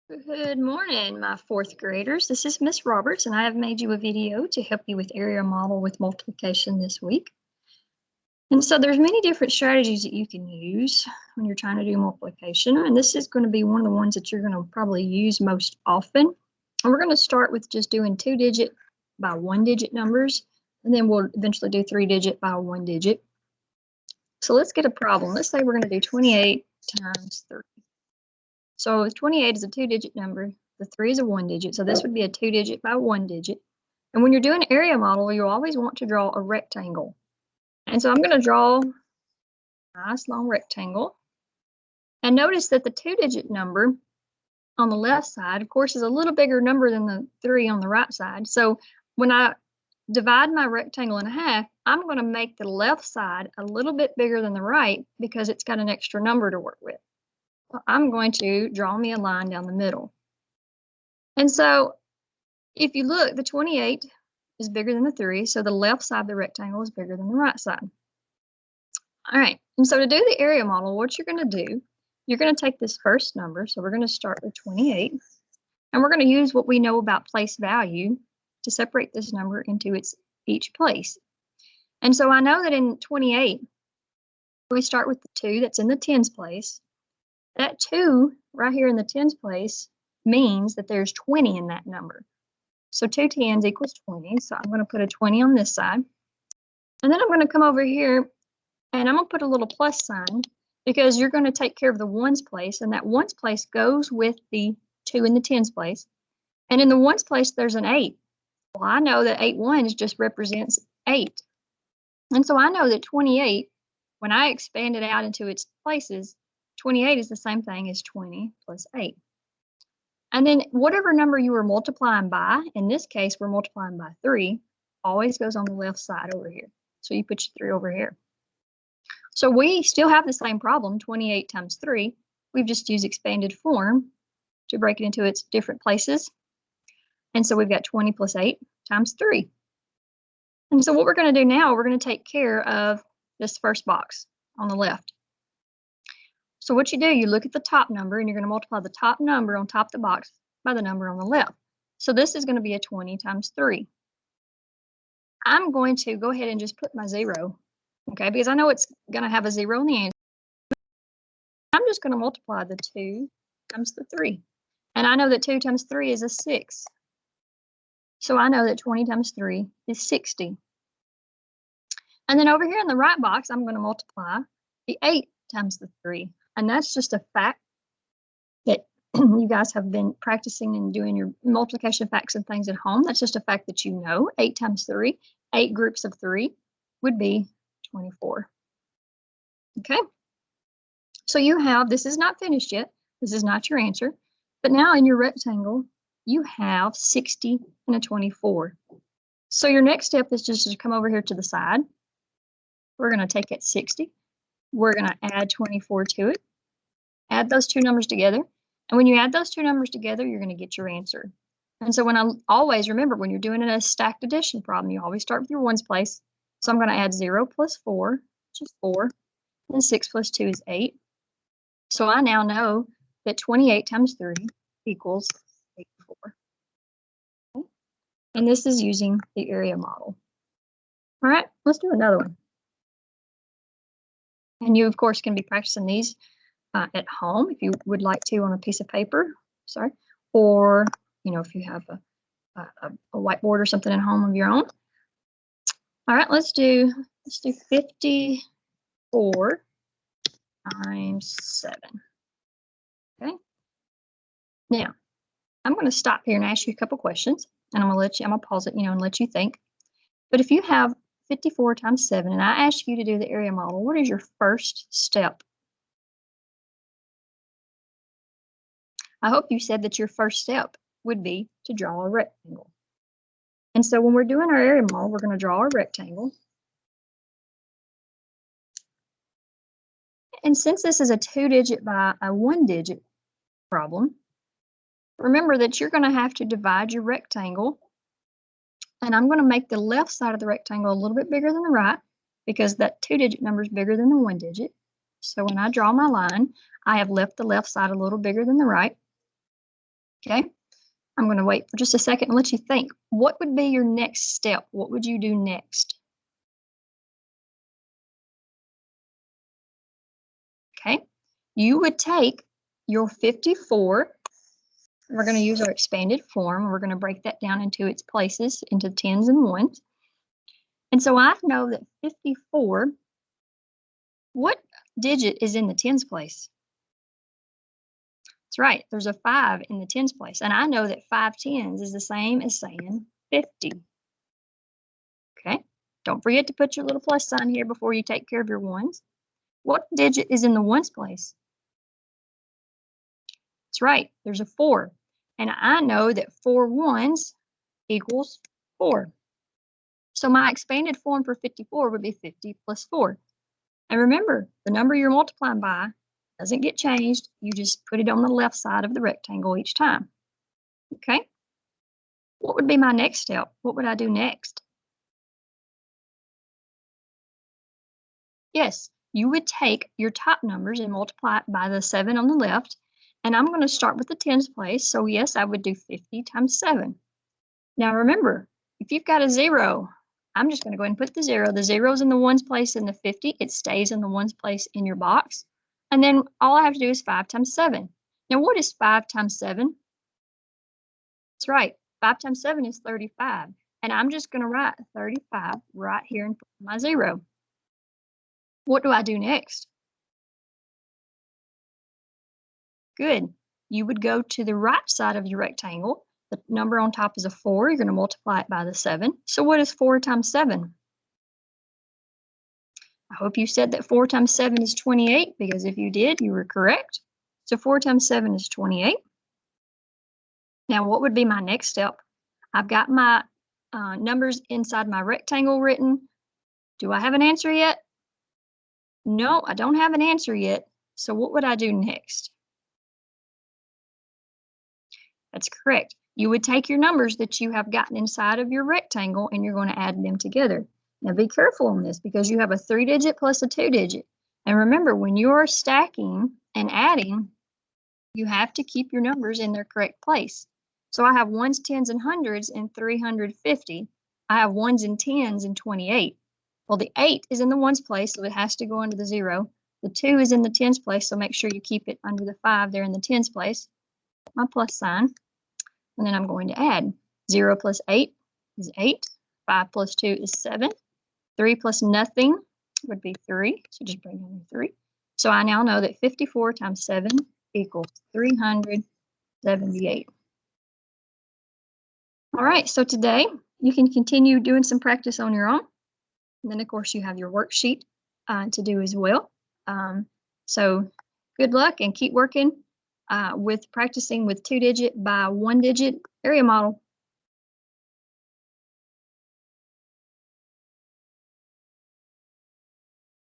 Good morning, my fourth graders. This is Miss Roberts, and I have made you a video to help you with area model with multiplication this week. And so there's many different strategies that you can use when you're trying to do multiplication, and this is going to be one of the ones that you're going to probably use most often. And we're going to start with just doing 2-digit by 1-digit numbers, and then we'll eventually do 3-digit by 1-digit. So let's get a problem. Let's say we're going to do 28 times 3. So if 28 is a 2-digit number, the 3 is a 1-digit, so this would be a 2-digit by 1-digit. And when you're doing area model, you always want to draw a rectangle. And so I'm going to draw a nice long rectangle. And notice that the 2-digit number on the left side, of course, is a little bigger number than the 3 on the right side. So when I divide my rectangle in half, I'm going to make the left side a little bit bigger than the right because it's got an extra number to work with. I'm going to draw me a line down the middle. And so if you look, the 28 is bigger than the 3, so the left side of the rectangle is bigger than the right side. All right, and so to do the area model, what you're going to do, you're going to take this first number, so we're going to start with 28, and we're going to use what we know about place value to separate this number into each place. And so I know that in 28, we start with the 2 that's in the tens place. That 2 right here in the tens place means that there's 20 in that number. So 2 tens equals 20. So I'm going to put a 20 on this side. And then I'm going to come over here and I'm going to put a little plus sign because you're going to take care of the ones place, and that ones place goes with the 2 in the tens place. And in the ones place, there's an 8. Well, I know that 8 ones just represents 8. And so I know that 28, when I expand it out into its places, 28 is the same thing as 20 plus 8. And then whatever number you were multiplying by, in this case, we're multiplying by 3, always goes on the left side over here. So you put your 3 over here. So we still have the same problem, 28 times 3. We've just used expanded form to break it into its different places. And so we've got 20 plus 8 times 3. And so what we're going to do now, we're going to take care of this first box on the left. So what you do, you look at the top number and you're going to multiply the top number on top of the box by the number on the left. So this is going to be a 20 times 3. I'm going to go ahead and just put my 0, okay, because I know it's going to have a 0 in the answer. I'm just going to multiply the 2 times the 3. And I know that 2 times 3 is a 6. So I know that 20 times 3 is 60. And then over here in the right box, I'm going to multiply the 8 times the 3. And that's just a fact that you guys have been practicing and doing your multiplication facts and things at home. That's just a fact that you know. 8 times 3, 8 groups of 3 would be 24. Okay? So you have, this is not finished yet. This is not your answer. But now in your rectangle, you have 60 and a 24. So your next step is just to come over here to the side. We're going to take that 60. We're going to add 24 to it. Add those two numbers together. And when you add those two numbers together, you're going to get your answer. And so when I always remember, when you're doing a stacked addition problem, you always start with your ones place. So I'm going to add 0 plus 4, which is 4. And 6 plus 2 is 8. So I now know that 28 times 3 equals 84. Okay. And this is using the area model. All right, let's do another one. And you, of course, can be practicing these at home if you would like to on a piece of paper, or if you have a whiteboard or something at home of your own. All right, let's do 54 times 7. Okay. Now, I'm going to stop here and ask you a couple questions, and I'm going to pause it, and let you think. But if you have 54 times 7, and I ask you to do the area model, what is your first step? I hope you said that your first step would be to draw a rectangle. And so when we're doing our area model, we're going to draw a rectangle. And since this is a 2-digit by a 1-digit problem, remember that you're going to have to divide your rectangle. And I'm going to make the left side of the rectangle a little bit bigger than the right because that 2-digit number is bigger than the 1-digit. So when I draw my line, I have left the left side a little bigger than the right. Okay, I'm going to wait for just a second and let you think. What would be your next step? What would you do next? Okay, you would take your 54. We're going to use our expanded form. We're going to break that down into its places, into tens and ones. And so I know that 54, what digit is in the tens place? That's right, there's a 5 in the tens place. And I know that 5 tens is the same as saying 50. Okay, don't forget to put your little plus sign here before you take care of your ones. What digit is in the ones place? That's right, there's a 4. And I know that 4 ones equals 4. So my expanded form for 54 would be 50 plus 4. And remember, the number you're multiplying by doesn't get changed. You just put it on the left side of the rectangle each time. Okay? What would be my next step? What would I do next? Yes, you would take your top numbers and multiply it by the 7 on the left. And I'm going to start with the tens place. So yes, I would do 50 times 7. Now remember, if you've got a 0, I'm just going to go ahead and put the 0. The 0's in the ones place in the 50. It stays in the ones place in your box. And then all I have to do is 5 times 7. Now what is 5 times 7? That's right. 5 times 7 is 35. And I'm just going to write 35 right here in front of my 0. What do I do next? Good. You would go to the right side of your rectangle. The number on top is a 4. You're going to multiply it by the 7. So what is 4 times 7? I hope you said that 4 times 7 is 28, because if you did, you were correct. So 4 times 7 is 28. Now, what would be my next step? I've got my numbers inside my rectangle written. Do I have an answer yet? No, I don't have an answer yet. So what would I do next? That's correct. You would take your numbers that you have gotten inside of your rectangle and you're going to add them together. Now be careful on this because you have a 3-digit plus a 2-digit. And remember, when you are stacking and adding, you have to keep your numbers in their correct place. So I have ones, tens, and hundreds in 350. I have ones and tens in 28. Well, the 8 is in the ones place, so it has to go under the 0. The 2 is in the tens place, so make sure you keep it under the 5 there in the tens place. My plus sign. And then I'm going to add 0 plus 8 is 8. 5 plus 2 is 7. 3 plus nothing would be 3. So just bring in 3. So I now know that 54 times 7 equals 378. All right, so today you can continue doing some practice on your own. And then, of course, you have your worksheet to do as well. So good luck and keep working with practicing with 2-digit by 1-digit area model.